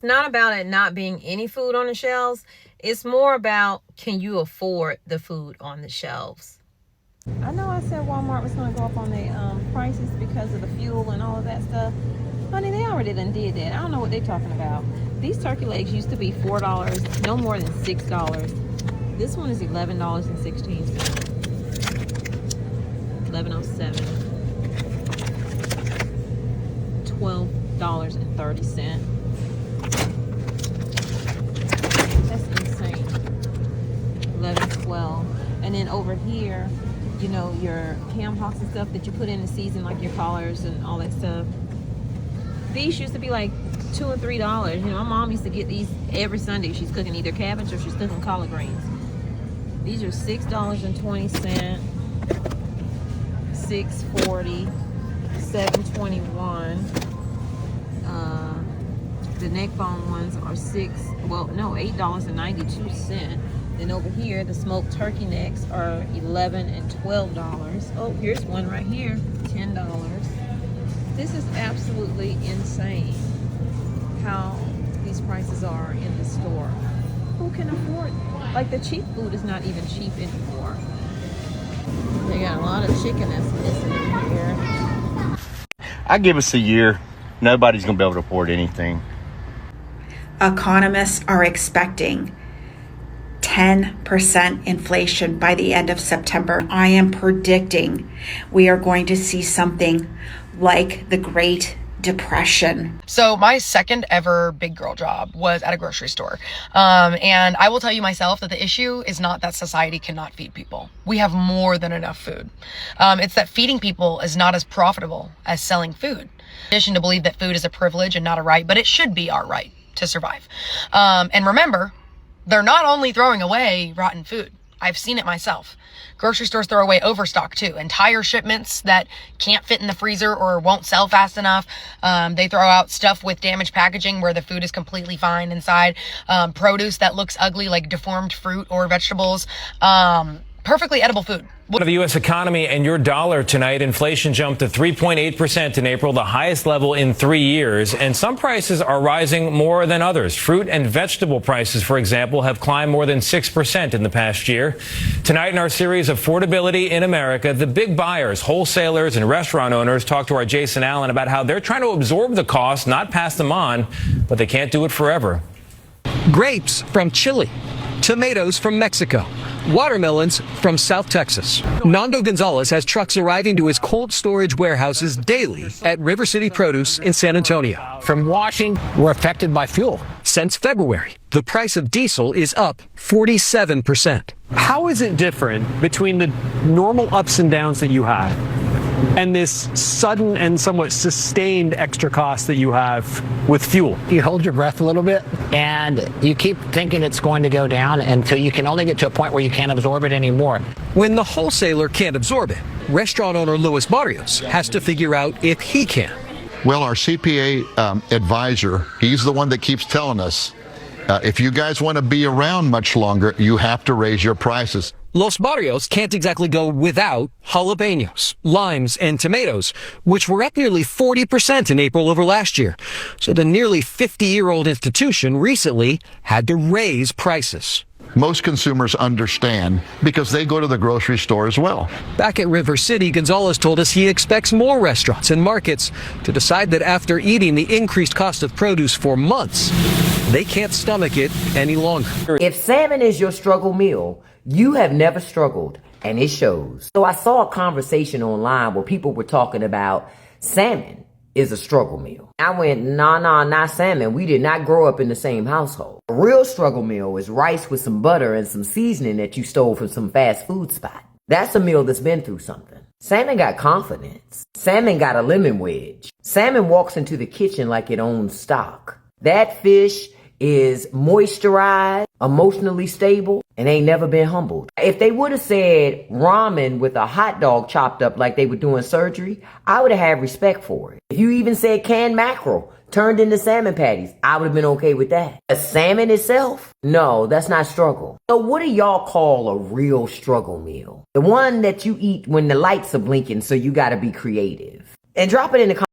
Not about it not being any food on the shelves. It's more about, can you afford the food on the shelves? I know I said Walmart was going to go up on their prices because of the fuel and all of that stuff. Honey, they already done did that. I don't know what they're talking about. These turkey legs used to be $4, no more than $6. This one is $11.16. $11.07. $12.30. That's insane. $11.12. And then over here, you know, your ham hocks and stuff that you put in the season, like your collards and all that stuff. These used to be like $2 or $3. You know, my mom used to get these every Sunday. She's cooking either cabbage or she's cooking collard greens. These are $6.20, $6.40, $7.21. The neck bone ones are $8.92. Then over here, the smoked turkey necks are $11 and $12. Oh, here's one right here, $10. This is absolutely insane how these prices are in the store. Who can afford? Like, the cheap food is not even cheap anymore. They got a lot of chicken that's missing in here. I give us a year, nobody's gonna be able to afford anything. Economists are expecting 10% inflation by the end of September. I am predicting we are going to see something like the Great Depression. So my second ever big girl job was at a grocery store. And I will tell you myself that the issue is not that society cannot feed people. We have more than enough food. It's that feeding people is not as profitable as selling food. In addition to believe that food is a privilege and not a right, but it should be our right to survive. And remember, they're not only throwing away rotten food. I've seen it myself. Grocery stores throw away overstock too. Entire shipments that can't fit in the freezer or won't sell fast enough. They throw out stuff with damaged packaging where the food is completely fine inside. Produce that looks ugly, like deformed fruit or vegetables. Perfectly edible food. Of the U.S. economy and your dollar tonight, inflation jumped to 3.8% in April, the highest level in 3 years, and some prices are rising more than others. Fruit and vegetable prices, for example, have climbed more than 6% in the past year. Tonight in our series Affordability in America, the big buyers, wholesalers, and restaurant owners talk to our Jason Allen about how they're trying to absorb the cost, not pass them on, but they can't do it forever. Grapes from Chile, tomatoes from Mexico, watermelons from South Texas. Nando Gonzalez has trucks arriving to his cold storage warehouses daily at River City Produce in San Antonio. From washing, we're affected by fuel. Since February, the price of diesel is up 47%. How is it different between the normal ups and downs that you have and this sudden and somewhat sustained extra cost that you have with fuel? You hold your breath a little bit and you keep thinking it's going to go down until you can only get to a point where you can't absorb it anymore. When the wholesaler can't absorb it, restaurant owner Luis Barrios has to figure out if he can. Well, our CPA advisor, he's the one that keeps telling us, if you guys want to be around much longer, you have to raise your prices. Los Barrios can't exactly go without jalapenos, limes, and tomatoes, which were up nearly 40% in April over last year. So the nearly 50-year-old institution recently had to raise prices. Most consumers understand because they go to the grocery store as well. Back at River City, Gonzalez told us he expects more restaurants and markets to decide that after eating the increased cost of produce for months, they can't stomach it any longer. If salmon is your struggle meal, you have never struggled, and it shows. So I saw a conversation online where people were talking about salmon is a struggle meal. I went, nah, not salmon. We did not grow up in the same household. A real struggle meal is rice with some butter and some seasoning that you stole from some fast food spot. That's a meal that's been through something. Salmon got confidence. Salmon got a lemon wedge. Salmon walks into the kitchen like it owns stock. That fish is moisturized, emotionally stable, and ain't never been humbled. If they would have said ramen with a hot dog chopped up like they were doing surgery, I would have had respect for it. If you even said canned mackerel turned into salmon patties, I would have been okay with that. But salmon itself? No, that's not struggle. So what do y'all call a real struggle meal? The one that you eat when the lights are blinking, so you gotta be creative. And drop it in the comments.